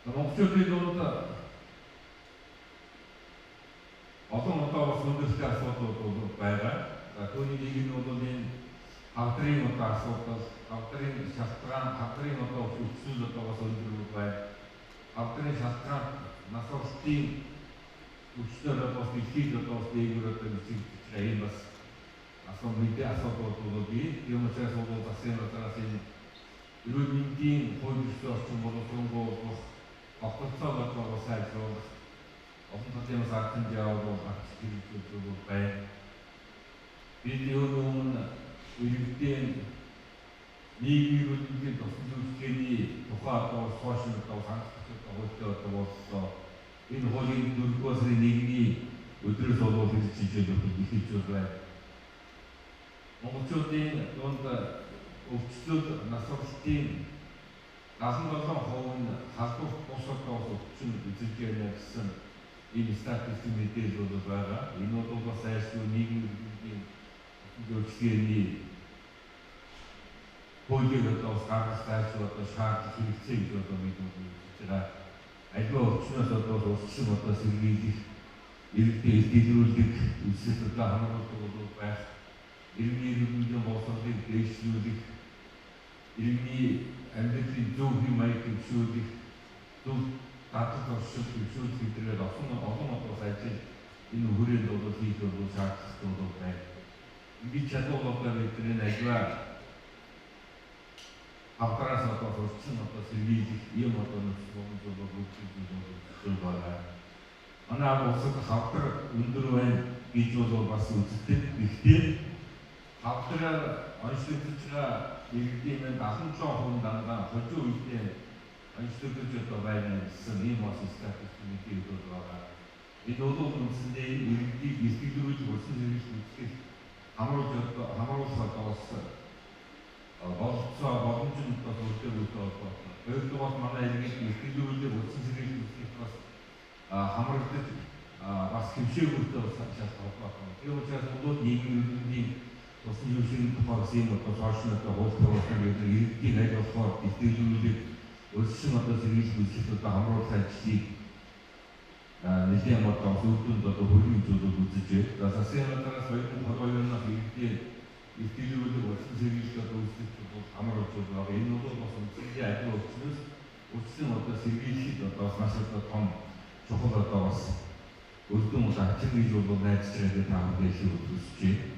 монголчуудын дунд олон одоо бас өндөрлөлтийн асуудлууд байгаа. Түүний нэг нь бол энэ хавдрын одоо асуудал, хавдрын шалтгаан, хавдрын одоо хүчил одоо бас өндөр байна. Хавдрын шалтгаан нас оролтын хүчлээр бас дэлхийд одоо бас дээгүүр одоо нэвчилж байгаа юм бас асуу мэдээ асуудлууд бол бий. Тийм учраас бол бас энэ удаас энэ эрүүл мэндийн хууль ёсны орчин боловсронгоо тогтолцоог одоо бас сайжруулах олон талын аргын яваа хэрэгжүүлж байна. Бид өмнө иргэдийн нийгмийн хөдөлгөөний тосон зөвлөлийн тухай одоо сошиал одоо хангалттай одоо боллоо. Энэ хуулийн 4-р сарын 1-ний өдрөөс болоод хэрэгжиж эхэлж байна. Монголчуудын дунд өвчлөл нас оролтын 77% нь халдварт бус одоо өвчин үзэж байна гэсэн энэ статистик мэдээлэл бол байгаа. Энэ бол бас айлшгүй нийгмийн зөвлөлийн хуулийн одоо гаргах одоо шаардлага хэрэгцээ гэж одоо мэдүүлж байгаа. Аливаа өвчнөөс одоо урьдчилан одоо сэргийлэх, иргэдэд дэлгэрүүлэх, үйлчлэл одоо хамгаалдаг байх, иргэний боловсролыг дэвшлүүлэх, иргэний амьдралын зөв хэм маяг төвшүүлэх, зөв дадлаг оршил төвшүүлэх гэдгээр олон одоо ажил энэ хүрээнд бол хийх бол шаардлагатай байна. Ингээд чадвар одоо бидний аливаа авдараас одоо хурцсан одоо сэргийлэх юм одоо нөхцөл бол байгаа. Манай улсад хавдар өндөр байна гэж бол бас үздэг. Гэхдээ хавдраар онцлогдож байгаа иргэдийн 77% дандаа хожуу үедээ онцлогдож одоо байна гэсэн ийм бас статистик мэдээлэл байгаа. Энэ бол үндсэндээ иргэдийг бэлтгэлүүлж урьдчилан сэргийлэх хамруулах одоо болцоо боломжтой төлөвлөлтөд одоо хоёрдугаар манай иргэд бэлтгэлүүлэх урьдчилан сэргийлэх бас хамрагдаж бас хэмжээгүйтэй шалтгаалж байна. Тийм учраас бол нийгмийн тосон зөвшөөрлийн тухайс юм одоо сошиал одоо хууль иргэдийн аль болохоор бэлтгэлүүлэх урьдчилан одоо сэргийлэх үйлчлэл одоо хамруулах ажлыг нэгэн одоо зөвлөнд одоо хөрөнгө зөвлөд үзэж байна. Засгийн газраас 2022 оноос иргэдийн бэлтгэлүүлэх урьдчилан сэргийлэх одоо үйлчлэл бол хамруулж байгаа. Энэ бол бас үнэхээр аливаа өвчнөөс урьдчилан одоо сэргийлэхэд одоо маш одоо том чухал одоо бас өргөн ачиг гэж бол найдаж байгаа таамаг хэлхийг үзэж байна.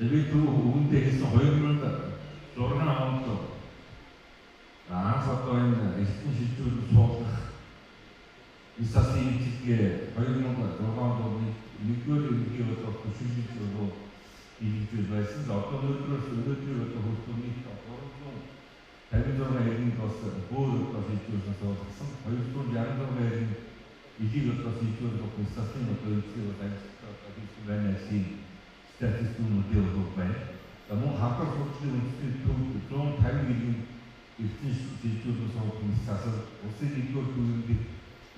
Тэгээд үүндээ хэлсэн 2006 онд анх одоо энэ эрдэнэ шилжүүлэлт суулгах Исасын имчилгээ 2006 онд нэгдүгээр ерөнхий болоод төсөөлж бол хийгдэж байсан. Одоо өнөөдөр одоо хөлтөний 356 иргэнд бас өөр одоо шилжүүлсэн суулгасан. 266 иргэнд эдийг одоо шилжүүлэх Исасын одоо имчилгээ бол ажиллаж одоо хийсэн байна гэсэн статистик мэдээлэл байна. Мөн хавдар хөгжлийн үндэсний төв 150 иргэнд эрдэнэ шилжүүлэлт суулгах Исасын улсын нэгдүгээр төвөнд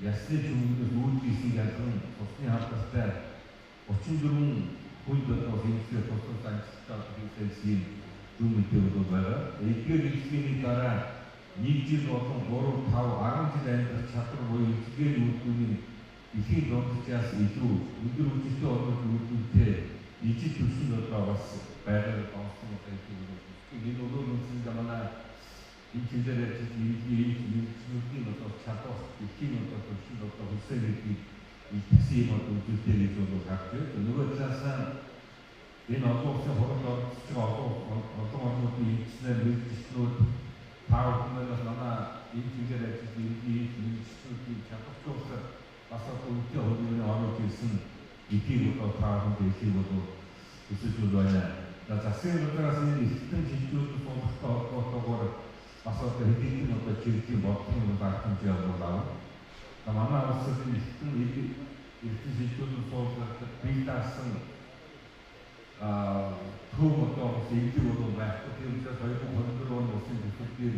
ясны чөмгнөөс үүдгийсэн ялган тусны хамтартай 34 хүнд одоо хэмжээ тусгал ажиллаж хийсэн зөв мэдээлэл байгаа. Эдгээр хэлхийний дараа 1 жил болон 3, 5, 10 жил амьдрах чадвар буюу эдгээр үйлдвэрийн эхийн донтчаас илүү өдөр үеийнхээ орнууд үйлдвэртэй ижил төвшин одоо бас байгаад онцлог байдаг. Энэ бол үнэндээ манай энэ чиглэлээр үйлчлүүлгийн одоо чадвар эхийн одоо төвшин одоо хүсэл гэдгийг илтгэсэн юм одоо үзүүлэлт гэж бол харж байна. Нөгөө талаас энэ олон улсын хурал оролцож байгаа олон орнуудын эзлэн үйлчлэлүүд таавал манай энэ чиглэлээр ажиллаж үйлчлүүлгийн чадварчлуулах бас одоо үнэтэй хөлбөрийн оруулж ирсэн эдийг одоо таавал хэлхийг бол хүсэж байна. Засгийн газраас энэ эрдэнэ шилжүүлэлт суулгахтай холбоотойгоор бас одоо хэдийн одоо чиглэлийн бодлогын багтамж явуулав. Манай улсад эрдэнэ шилжүүлэлт суулгахад бие даасан төв одоо эвлэг бол байхгүй. Тийм учраас 2024 оны улсын төсөлтөөр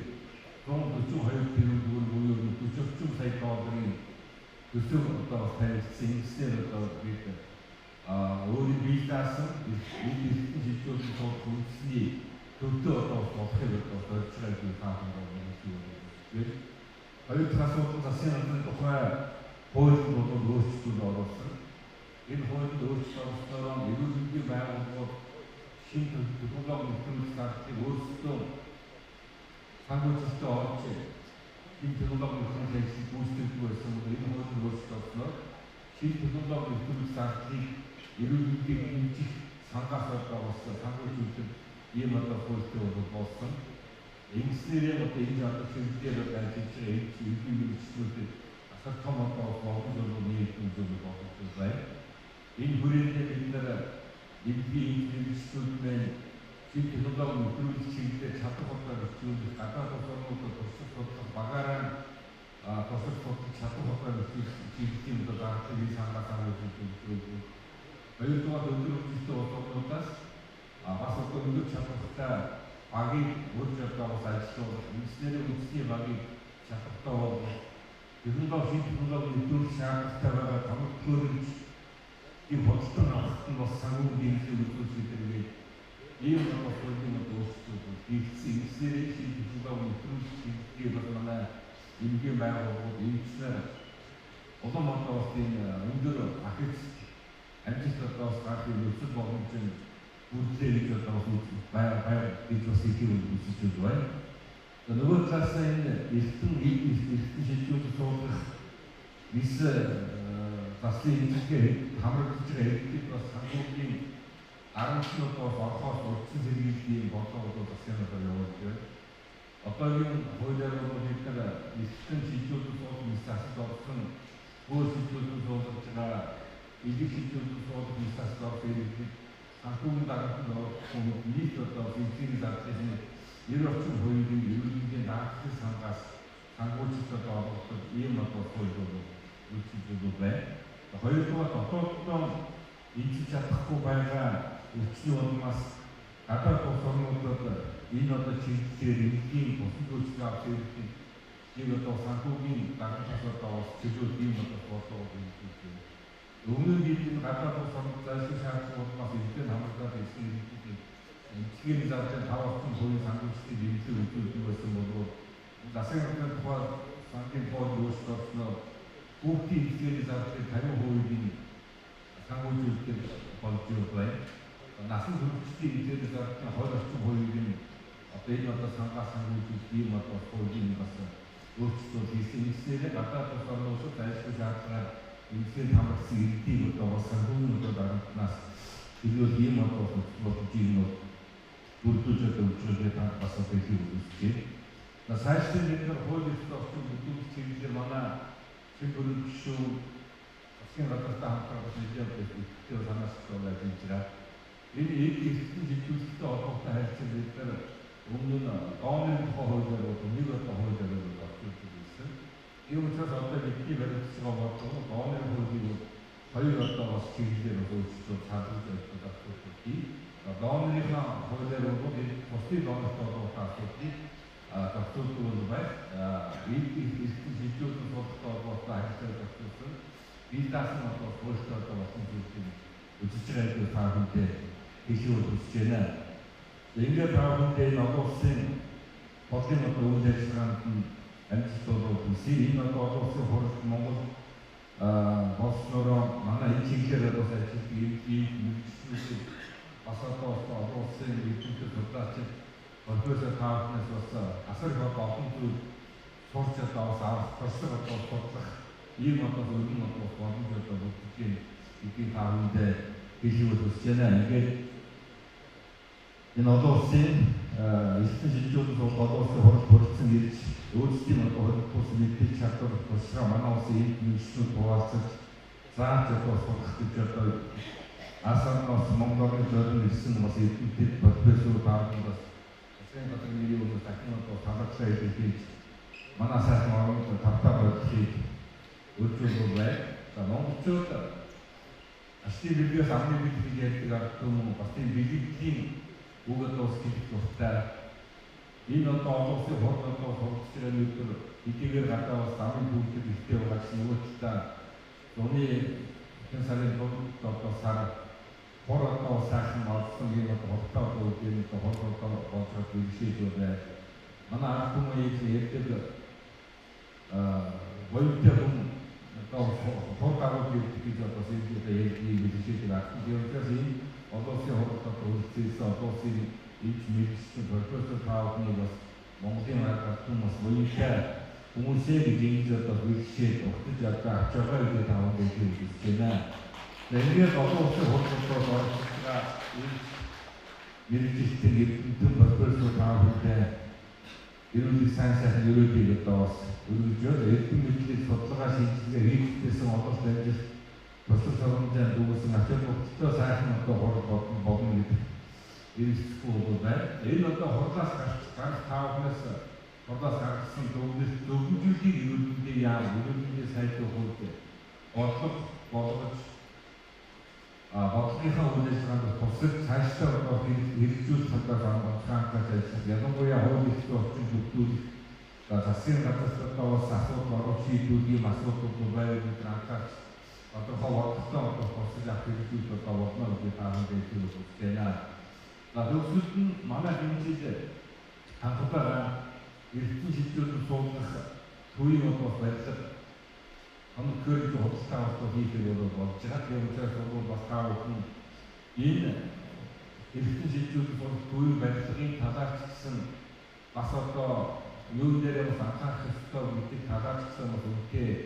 142 тэрбум төгрөг буюу 40 сая долларын төсөв одоо тавьсан. Ингэснээр одоо бид өөрийн бие даасан эрдэнэ шилжүүлэлт суулгах үндэсний төвдөө одоо болохыг одоо зорж байгаа гэж таасан байна. хоёр дахь асуудал засгийн газрын тухай хуулинд бол өөрчлөлт оруулсан. Энэ хуулинд өөрчлөлт оруулсноор эрүүл мэндийн байгууллагууд шинэ технологи нэвтрүүлэх зардлыг өөрсдөө санхүүжилтөд орж шинэ технологи нэвтрүүлэх ажлыг гүйцэтгэдэг байсан бол энэ хуулийн өөрчлөлт оруулсноор шинэ технологи нэвтрүүлэх зардлыг эрүүл мэндийг хэмжих сангаас байгуулсан санхүүжилтөд ийм одоо хуультай болсон. Ингэснээрээ одоо энэ жадаг чиглэлээр ажиллаж байгаа эрүүл мэргэжлүүдэд асар том одоо боломж нийлдэг боломж байна. Энэ хүрээндээ бид нар эрүүл мэргэжлүүд маань шинэ технологи нэвтрүүлэх чиглэлээр чадах одоо нөхцөлөд гадаад улсуудад туршилт судлах багаараа туршилт судлах чадах одоо нөхцөл чиглэлийн одоо зардлыг сангаас авах. Хоёрдугаар өндөр хүчтэй улсуудаас бас одоо өндөр чадвартай багийг өөрчлөлт авах ажлууд инженерийн үндэсний багийг чадвартай болгох технологи нэвтрүүлэх шаардлагатай байгаа тамга төхөөрөмж ийм бодлого авахт нь бас санхүүгийн дэмжлэг үзүүлэх гэдэг ийм бодлогын өөрчлөлт хийгдсэн. Инженерийн технологи нэвтрүүлэх чиглэлийг бол манай эмгэн байгууллагууд инженер олон улсын өндөр ахиц амжилт одоо гарах нөхцөл боломжийн бүрдлээ гэж одоо байр гэж бас хэлхийг үзэж байна. Нөгөө талаас энэ эртэн шилжүүлж суулгах нис заслын хэмжээгээр хамрагдж байгаа хэрэглийг бас санхүүгийн 10 минутаас орохоос урьдчилан сэргийллийн бодлого засгийн газар явуулж байна. Одоогийн хуулиар бол бид нар эртэн шилжүүлж суулгах нис засалд орсон хууль шилжүүлж суулгаж байгаа эдгээр шилжүүлж суулгах нис засалд орсон хэрэглийг санхүүгийн дарамт нь нийт одоо бензин зардлын 90 орчим хувийн эрүүл мэндийн даатгын сангаас санхүүжилтөд олгох ийм одоо хууль үйлчилж байна. Хоёрдугаар дотооддоо эзэж чадахгүй байгаа өвчний улмаас гадаад улс орнуудад энэ одоо чиглэлээр энгийн бусад үйлчлэл авах хэрэглийг нэг одоо санхүүгийн дарамтаас одоо чиглүүлэх ийм одоо бодлого үйлчилж байна. Өмнө нь энэ гадаад улс орнууд зайлшгүй шаардлагуудаас эзэн хамгаалаад ирсэн хэрэглийг эмчгийн зардлын 5 орчим хувийн санхүүжилтийг дэмжлэг үзүүлдэг байсан бол засгийн газрын тухай санхүүгийн хууль өөрчлөлт орсноор хүүхдийн эмчгийн зардлын 50%-ийг санхүүжилтийг болж байна. Насан туршидын эмчгийн зардлын 20 орчим хувийг одоо энэ одоо сангаас санхүүжилт ийм одоо хуулийн бас өөрчлөлт хийсэн. Ингэснээр гадаад улс орнууд зайлшгүй шаардлагаар эмчгийн хамгаалсан иргэдийг одоо бас санхүүгийн одоо дарамтнаас чиглүүл ийм одоо бодлогын бүрдүүлж өгчөөд бас хэлхийг үздэг. Сайжрын бид нар хууль эрхт орчин бүрдүүлэх чиглэлээр манай чин бүрэн гишүүн засгийн газартай хамтран нэлээд идэвхтэй санаас ажиллаж байгаа. Энэ эрхтэн хөгжүүлэлттэй холбоотой харилцааг бид нар өмнө нь дооны хуулиар нэг одоо хуулиар орчуулж байсан. Тийм учраас одоо бидний баримтж байгаа бодлого дооны хуулийг хоёр одоо бас чиглэлээр өөрчлөлт шаардлагатай асуудал. Дооныхаа хуулиар бол энэ бусдын доонтой холбоотой асуудлыг зохицуулдаг байна. Эрхтэн хөгжүүлэлт бодлоготой холбоотой харилцааг зохицуулсан. Бидээс нь одоо өөрсдөө одоо болсон зүйлийг үзэж байгаа та бүхэнд хэлхийг хүсэж байна. Ингээд та бүхэнд энэ олон улсын бодлогын одоо үйл ажиллагаанд нь амжилт олгох хүсье. Энэ одоо олон улсын хуралд Монгол болсноор манай энэ чиглэлээр одоо ажиллах мэргэжлүүд бас одоо олон улсын эрдэмтэд судлаач профессор Таавнаас бас асар их олон зүйл сурч одоо авах туршлага одоо судлах ийм одоо зөвхөн одоо боломж одоо бүгдийн эдийн таавнд хэлхийг хүсэж байна. Ингээд энэ олон улсын эрдэнэ шилжүүлэлт бол олон улсын хурал бүрдсэн ирж өөрсдийн одоо хөрөнгө мэдээлэл чадвар тусгай манай улсын эд мэргэжлүүд хуваалцаж зааж одоо сурах гэж одоо асаанаас Монголын зорилго ирсэн бас эрдэмтэд профессор Таавн бас засгийн газрын нэрийн өмнө дахин одоо талархлаа илэрхийлж манай сайхан оронд тавтаа бодлыг өөрчлөлт байна. Монголчууд асти билгээс амны билгийг ярьдаг арга түмэн бас тийм билгийн үгээд ус хэлэх дуртай. Энэ одоо олон улсын хурд одоо сурч байгаа нөхөр эдгээр гадаа бас амны бүгд ихтэй байгаа ч нөгөө талаа зуны хэн сарын дунд одоо сар хор одоо сайхан олсон юм одоо хурдтай одоо үгээр одоо хурд одоо болж иршээж байна. Манай арга түмэн ярьдаг хоёртой хүн одоо хор гарууд гэж одоо сэтгүүлтэй ярьдгийг хэлжээдэг ачаа. Тэрээс энэ олон улсын хурлаар үйлчлсэн олон улсын эд мэдээллийн профессор таавны бас Монголын хатан бас буяншаа хүмүүсээ гэж одоо үйлчлээд өгч одоо авч байгаа гэдэг тааван гэж хэлж байна. Тэгээд олон улсын хурлаар оролцохоо мэрэгчлэлтэй эрдэмтэн профессор таавантай ерөнхий сайнсаар ерөөдийг одоо бас өргөжөөд эрдэм мэдлэг судалгаа шийдэлгээ хийгдсэн олон амжилт босол соромжийн дүүсэн ачаал бүгдөө сайхан одоо хурал болно гэдэг эрсдэлгүй байна. Энэ одоо хурлаас гарах таавнаас хурлаас гаргасан зөвлөмжүүдийг ерөнхийдөө ерөнхийдөө сайжруулах бодлого болгож бодлогынхаа үйл ажиллагаанд тусад цаашдаа одоо хэрэгжүүлэх талаар анхаарал ажиллах. Ялангуяа хууль эрхтэй орчин бүрдүүлэх засгийн газраас одоо бас асуудал орох шийдвэрийн асуудал байгаад анхаарч тодорхой бодлоготой одоо тусад авах хэрэгжүүлэх одоо болно гэдэг таамаг хэлж байна. Төгсөлд нь манай хэмжээнд анхаарал эрдэм шийдвэрүүд суулгах төвийн одоо барилга Онцгой худалдаа авах хийх болж байгаа. Тэгээд учраас бас таавал энэ эрдэм шийдвэрүүд бол төвийн барилгын талаарч гэсэн бас одоо юу дээр бас анхаарах ёстой гэдэг талаарч гэсэн бас үнэхээр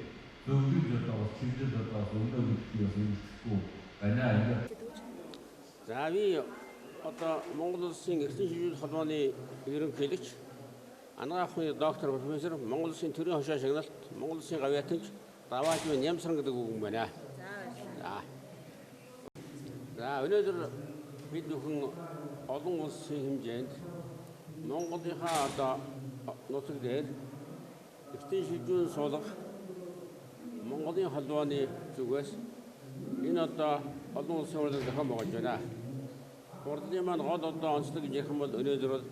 зөвлөж одоо чиглэл одоо өнөө гэдгийг бас хэлэхгүй байна. За би одоо Монгол Улсын эрдэм шийдвэрлэх холбооны ерөнхийлөгч анагаахны доктор профессор Монгол Улсын төрийн хошоо шагналт Монгол Улсын гавьяатанч Даваачмын Нямсран гэдэг үг юм байна. За өнөөдөр бид бүхэн олон улсын хэмжээнд Монголынхаа одоо нутаг дээр эрдэм шийдвэрлэн суулгах Монголын холбооны зүгээс энэ одоо олон улсын хурлаар зохион байгуулж байна. Хурлын маань гол одоо онцлог гэж ярих юм бол өнөөдөр бол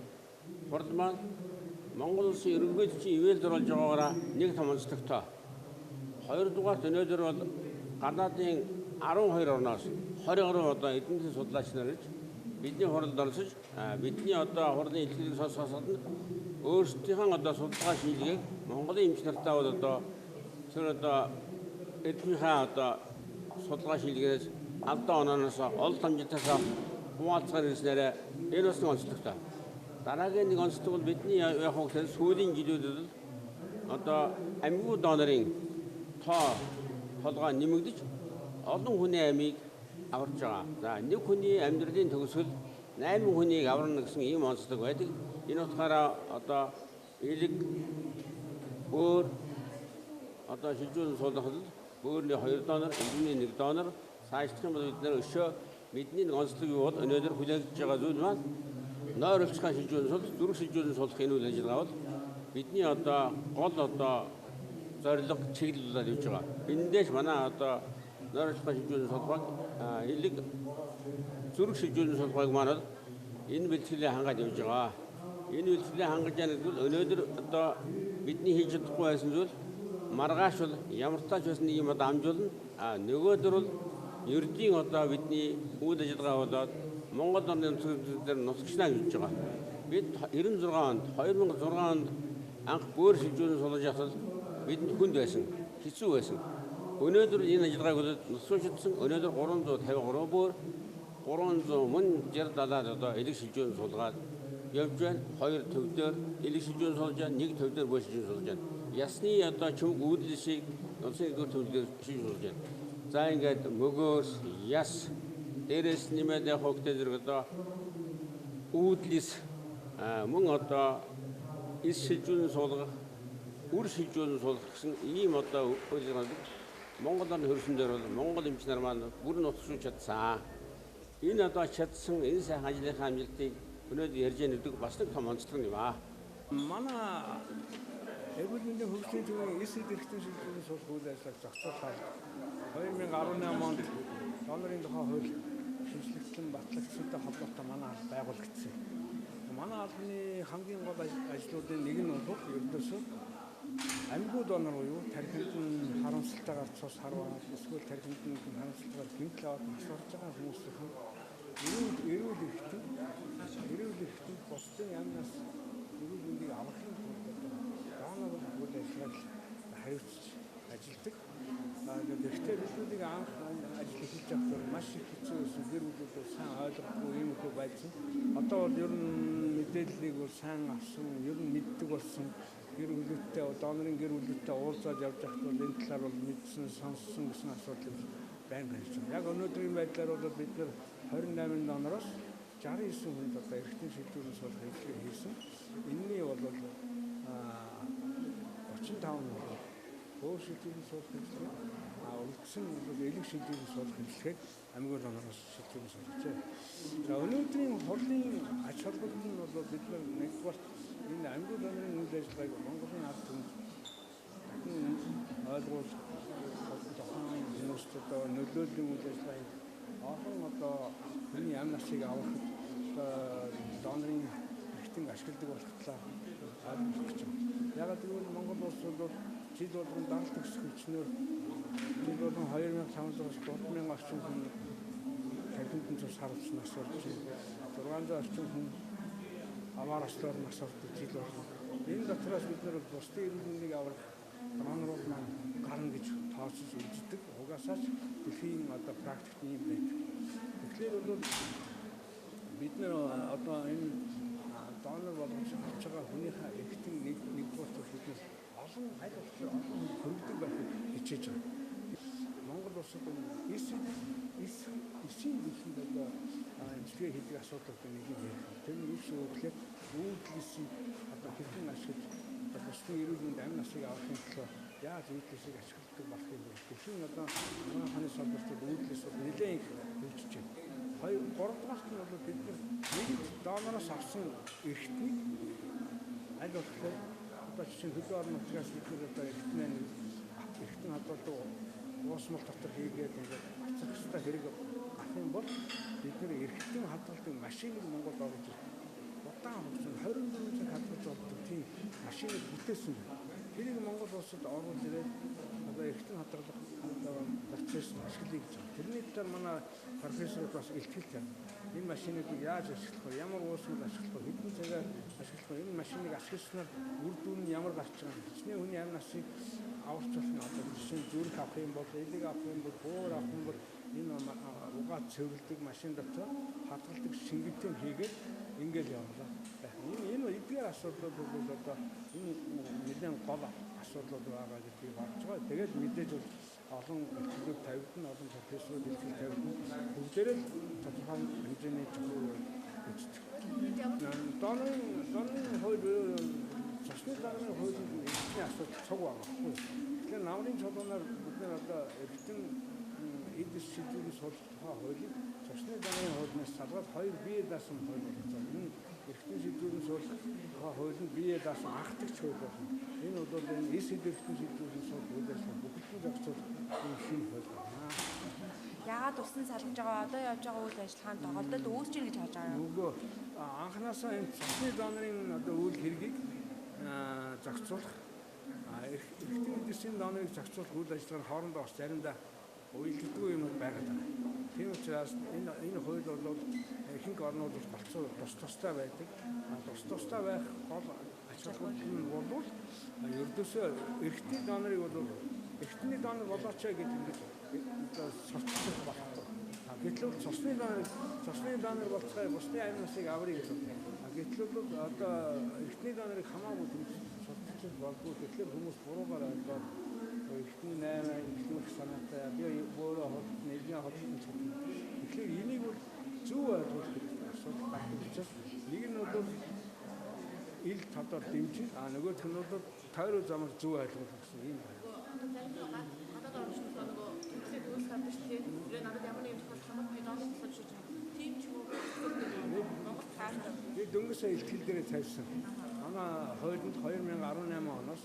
хурл маань Монгол улсын ерөнхийлөгчийн ивэлд оруулж байгаагаараа нэг том онцлогтой. Хоёрдугаарт өнөөдөр бол гадаадын 12 орноос 23 одоо эдийн засгийн судлаач нар ирж бидний хурлд оролцож бидний одоо хурлын илтгэлийг сонсоход өөрсдийнхээ одоо судалгаа шийдгийг Монголын эмч нартай бол одоо тэр одоо эднийхээ одоо судалгаа шийдгээс алдаа онооноос олон хамжигтаас хуваалцгаар ирснээр энэ бас нэг онцлогтой. Дараагийн нэг онцлог бол бидний яг хөө сүүлийн жилүүдэд одоо амьгүй донорын тоо толгой нэмэгдэж олон хүний амийг аварж байгаа. За нэг хүний амьдралын төгсгөл 8 хүнийг аварна гэсэн ийм онцлог байдаг. Энэ утгаараа одоо элэг өөр одоо шилжүүлэн суулгахад өөрний 2 донор, эдний 1 донор цаашлах юм бол бид нэр өшөө бидний нэг онцлог юу бол өнөөдөр хүлээгдэж байгаа зүйл маань нойр өлчгөн шилжүүлэн суулгах, зүрх шилжүүлэн суулгах энэ үйл ажиллагаа бол бидний одоо гол одоо зорилго чиглэл болоод явж байгаа. Эндээс манай одоо нойр өлчгөн шилжүүлэн суулгах, элэг зүрх шилжүүлэн суулгахыг маань энэ бэлтгэлээ хангаад явж байгаа. Энэ бэлтгэлээ хангаж яах гэдэг нь өнөөдөр одоо бидний хийж чадахгүй байсан зүйл маргааш бол ямар тач байсан нэг юм одоо амжуулна. Нөгөөдөр бол ердийн одоо бидний үйл ажиллагаа болоод Монгол орны нутгаар нутагчлаа гэж байгаа. Бид 96 онд 2006 онд анх бөөр шилжүүлэн суулгаж явахад бидэнд хүнд байсан, хэцүү байсан. Өнөөдөр энэ ажиллагааг нутагшилсан өнөөдөр 353 бөөр 300 мөн 60-70 одоо элэг шилжүүлэн суулгаад явж байна. 2 төвдөр элэг шилжүүлэн суулж байна, 1 төвдөр бөөр шилжүүлэн суулж байна. Ясны одоо чимэг үүдэлшийг улсын гэр төвлөөр шилжүүлж байна. За ингээд мөгөөс яс дээрээс нэмээд хогтой зэрэг одоо үүдлис мөн одоо ис шилжүүлэн суулгах, үр шилжүүлэн суулгах гэсэн ийм одоо үйлчлэг Монгол орны хөрсөн дээр бол Монгол эмч нар маань бүрэн нутагшуулж чадсан. Энэ одоо чадсан энэ сайхан ажлынхаа амжилтыг өнөөдөр ярьж байгаа бас нэг том онцлог юм аа. Манай эрүүл мэндийн хөгжлийн төвийн эс эрхтэн шилжүүлэн суулгах үйл ажиллагааг зохицуулахаар 2018 онд донорын тухай хууль шинжлэхдээ батлагдсантай холбоотой манай алба байгуулагдсан. Манай албаны хамгийн гол ажлуудын нэг нь бол ердөөсөө амьгүй донор буюу тархинд нь харамсалтайгаар цус харваад эсвэл тархинд нь харамсалтайгаар гэмтэл аваад масварж байгаа хүмүүсийн эрүүл эрхтэн бусдын амнаас эрүүл мэндийг аврахын тулд донор үйл ажиллагааг хариуцж анх ажил хийж явахдаа маш их хэцүү байсан. Гэр бүлүүдээ сайн ойлгохгүй юм их байсан. Одоо бол ер нь мэдээллийг бол сайн авсан, ер нь мэддэг болсон. Гэр бүлүүдтэй донорын гэр бүлүүдтэй уулзаад явж байхад бол энэ талаар бол мэдсэн, сонссон гэсэн асуудал байна гэж байна. Яг өнөөдрийн байдлаар бол бид нэр 28 донороос 69 хүнд одоо эргэтийн шийдвэрийн суулгах хэлтгийг хийсэн. Энэний бол 35 хүн өөр шийдвэрийн суулгах хэлтгийг үлдсэн бол элэг шийдвэрийн суулгах хэлтгийг аймгийн донороос шийдвэрийн суулгажээ. За өнөөдрийн хурлын ач холбогдол нь бол бид нар нэгдүгээр энэ аймгийн донорын үйл ажиллагааг Монголын ард түмэнд ойлгуул тухайн хүмүүст одоо нөлөөллийн үйл ажиллагааг олон одоо хүний амь насыг авах донорын эрхтэн ашигладаг болох талаар ойлгох гэж байна. Ягаад гэвэл Монгол улс бол жил болгон даралт өсөх хүчнээр жил болгон 2500-аас 3000 орчим хүн тархинд цус харуулснаас болж 600 орчим хүн аваар ослоор нас ордог жил болгон. Энэ дотроос бид нар бусдын эрүүл мэндийг аврах донорууд маань гарна гэж тооцож үздэг. Угаасаач дэлхийн одоо практикт юм байдаг. Тэгэхээр бол бид нар одоо энэ донор болгож авч байгаа хүнийхээ эрхтэн нэг болтол бид нар олон аль болох олон хөрөгдөг байхыг хичээж байгаа. Монгол улсад эсийн дэлхийд одоо эмчилгээ хийдэг асуудал нэг юм байна. Тэр нь юу гэвэл үүдлэсийг одоо хэрхэн ашиглаж бусдын эрүүл мэнд амь насыг авахын тулд яаж үүдлэсийг ашигладаг болох юм бэ? Дэлхийн одоо манай ханы салбарт үүдлэс бол нэлээд хөгжиж байна. 3 дугаарт нь бол бид нэг донороос авсан эрхтнийг аль болох одоо жишээ нь хөдөө орон нутгаас бид одоо эрхтэн хадгалдаг уусмал дотор хийгээд ингээд ацах хэвээр хэрэг авах юм бол бид нэр эрхтэн хадгалдаг машиныг Монголд оруулж удаан хугацаанд 24 цаг хадгалж болдог тийм машиныг бүтээсэн. Тэрийг Монгол улсад оруулж ирээд одоо эрхтэн хадгалах процесс ашиглая гэж байна. Тэрний дээр манай профессорууд бас илтгэл тавина. Энэ машиныг яаж ашиглах вэ? Ямар уусмал ашиглах вэ? Хэдэн цагаар ашиглах вэ? Энэ машиныг ашигласнаар үр дүн нь ямар гарч байгаа вэ? Хичнээн хүний амь насыг аварч болох одоо жишээ нь зүрх авах юм бол, элэг авах юм бол, буур авах юм бол энэ угаад цэвэрлдэг машин дотор хадгалдаг шингэтэй хийгээд ингээл явуулаа. Энэ эдгээр асуудлууд бол одоо энэ нэлээд гол асуудлууд байгаа гэж би бодож байгаа. Тэгээд мэдээж олон ихтгэл тавигдана, олон профессорууд ихтгэл тавигдана. Бүгдээрээ тодорхой хэмжээний зөвлөгөө өгдөг. Донорын хууль цусны донорын хуулийн эрхтний асуудал цуг байгаа байхгүй. Тэгэхээр намрын чулуунаар бид нэр одоо эрхтэн эдис шийдвэрийн суулгах тухай хуулийг цусны донорын хуулиас салгаад 2 бие даасан хууль болсон. Энэ эрхтэн шийдвэрийн суулгах тухай хууль нь бие даасан анхдагч хууль болно. Энэ бол энэ эсэд эрхтэн шийдвэрийн суулгах хуулиас бүгдийг зохицуулах шинэ хууль байна. Яагаад усан салгаж байгаа одоо явж байгаа үйл ажиллагаанд тоглолтод үүсчин гэж харж байгаа юм. Үгүй анханасаа энэ цусны донорын одоо үйл хэргийг зохицуулах эрхтэн эдисийн донорыг зохицуулах үйл ажиллагааны хоорондоо бас заримдаа уялддаг юм байгаад байгаа. Тийм учраас энэ хууль бол ихэнх орнууд болцоо тустай байдаг. Тустай байх гол ач холбогдол нь бол ердөөсөө эрхтний донорыг бол эрхтний донор болооч гэж ингэж сурталчилж багтдаг. Гэтэл цусны донор болцгоо бусдын амь насыг аврыг гэж байна. Гэтэл одоо эрхтний донорыг хамаагүй сурталчилж болдгоо. Тэгэхээр хүмүүс буруугаар ойлгоод эрхтний 8 эрхтний санаатай би өөрөө нэгний холбоотой ч гэдэг. Тэгэхээр энийг бол зөв ойлгох асуудал байх учраас нэг нь бол ил тодор дэмжих нөгөөх нь бол тойроо замаар зөв ойлгох гэсэн юм байна. Надад орчихсон нөгөө тэмцээн үйлсээр биш тийм надад ямар нэг тохиолдол хамаагүй донор болоод шиж тийм ч юу Монгол цаашаа би дөнгөсөө ихтгэл дээр тавьсан. Манай хуулинд 2018 оноос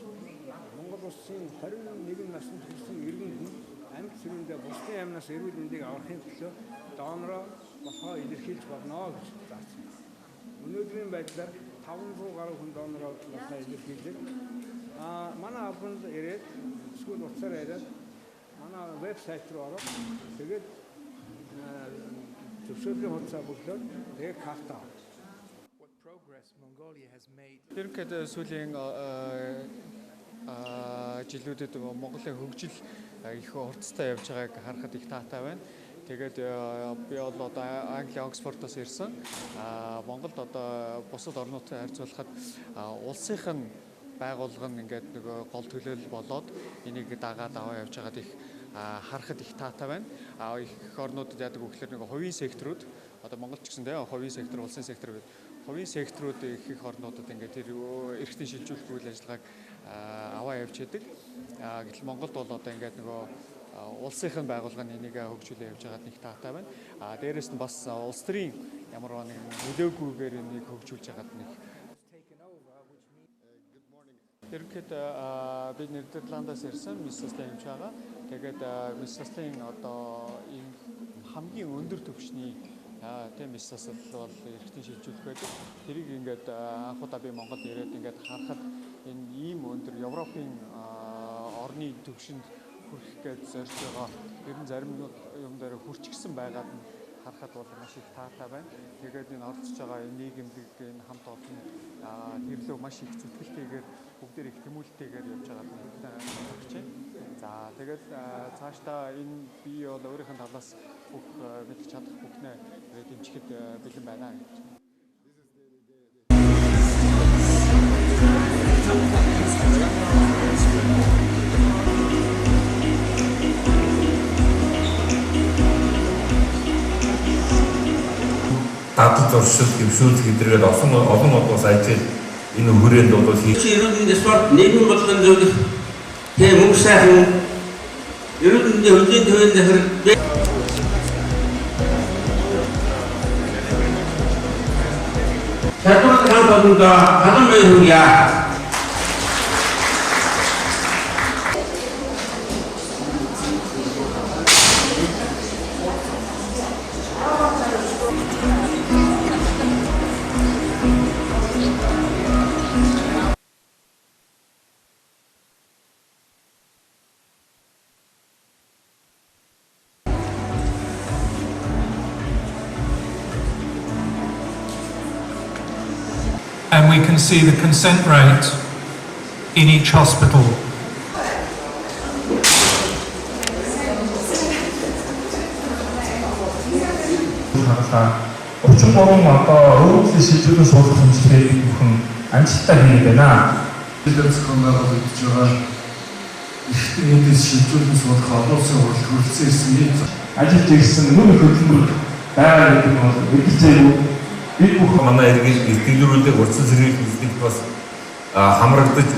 Монгол улсын 21 наснд хүрсэн иргэн хүн амьд цэвэндээ бусдын амнаас эрүүл мэндийг авахын төлөө донороо болохоо илэрхийлж болно гэж заасан. Өнөөдрийн байдлаар 500 гаруй хүн донороо болохоо илэрхийлээд манай албанд ирээд эсвэл утсаар ирээд манай вебсайт руу ороод тэгээд зөвшөөрлийн хуудасаа бүглөөд тэгээд карта авах. Ерөнхийдөө сүүлийн жилүүдэд Монголын хөгжил их хурцтай явж байгааг харахад их таатай байна. Тэгээд би бол одоо Англи Оксфордоос ирсэн. Монголд одоо бусад орнуудтай харьцуулахад улсынх нь байгууллага нь ингээд нөгөө гол төлөөлөл болоод энийг дагаад аваа явж байгаад их харахад их таатай байна. Их орнуудад яадаг вэ гэхээр нөгөө хувийн секторууд одоо Монголч гэсэн тийм хувийн сектор, улсын сектор гэдэг хувийн секторууд их орнуудад ингээд тэр эрхтэн шилжүүлэх үйл ажиллагааг аваа явж байдаг. Гэтэл Монголд бол одоо ингээд нөгөө улсынхын байгууллагын энийг хөгжүүлээ явж байгаад нэг таатай байна. Дээрээс нь бас улс төрийн ямар нэг нөлөөгүйгээр энийг хөгжүүлж байгаад нэг ерөнхийдөө бид Нидерландаас ирсэн Миссастай хэмж байгаа. Тэгээд Миссасийн одоо энэ хамгийн өндөр түвшний тийм Миссас бол эрхтэн шилжүүлэх байдаг. Тэрийг ингээд анх удаа би Монголд ирээд ингээд харахад энэ ийм өндөр Европын орны түвшинд хүрэх гэж зорж байгаа. Ер нь зарим юм дээр хүрчихсэн байгаад нь харахад бол маш их таатай байна. Тэгээд энэ оролцож байгаа энэ нийгэмлэг энэ хамт олон тэрлөө маш их зүтгэлтэйгээр бүгдээр их тэмүүлэлтэйгээр явж байгаад байна. За тэгээд цаашдаа энэ би бол өөрийнх нь талаас бүх мэдчих чадах бүхнээ дэмжихэд бэлэн байна гэж. Дадал зуршил хөвшүүлэх гэдрэгээр олон улс ажил энэ хүрээнд бол ерөнхийдөө спорт нийгэм бодлогын зөвлөх тийм мөнгө сайхан ерөнхийдөө хөдөлгөөний төвийн захирал Шатман хаан болондоо хадам байхуя And we can see the consent rate in each hospital. Орчин одоо өөрөөсөө шилжүүлэн суулгах хэмжээний бүхэн амжилттай хийгээд байна. Бид зөвхөн гэж байгаа ихтэй шилжүүлэн суулгах олон улсын хурал хүрэлцэн ирсэн юм. Ажилд ирсэн мөн хөдөлмөр байгаа гэдэг нь бол мэдээлэл бид бүх манай иргэн итгэлрүүлдэг урдсан зэрэг үздэг бас хамрагдаж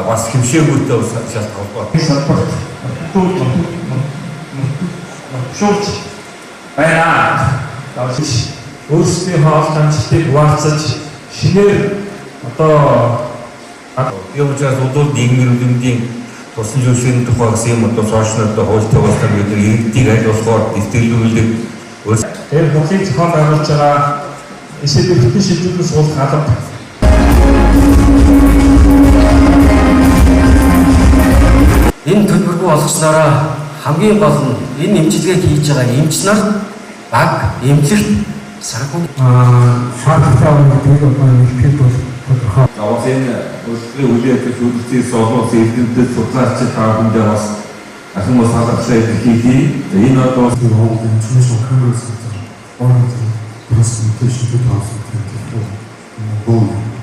бас хэмшээгүйтэй шалт холбоотой. Салбарт шүүж байна. Өөрсдийнхөө олон амжилтыг хуваалцаж шинээр одоо явж удаа нийгмийн өргөмжийн тусан зөвшөөрлийн тухай гэсэн юм одоо сошиалдоо хууль тавьсан гэдэг иргэдийг аль болохоор итгэлрүүлдэг. Тэр бүхний зохион байгуулж байгаа эсвэл эрхтэн шилжүүлэн суулгах алба. Энэ төлбөргүй болгосноор хамгийн гол нь энэ эмчилгээг хийж байгаа эмч нар баг эмнэлэгт санхүү шаардлагатай гэдэг нь бол тодорхой. Аваад энэ өөрсдийн үйл ажиллагааг үргэлжлүүлж олон улсын эрдэмтэд судлаач таавдаа бас ахын ус халахлаа хийх. Энэ одоо Монголын цөмсөн камерас орон presentation 2022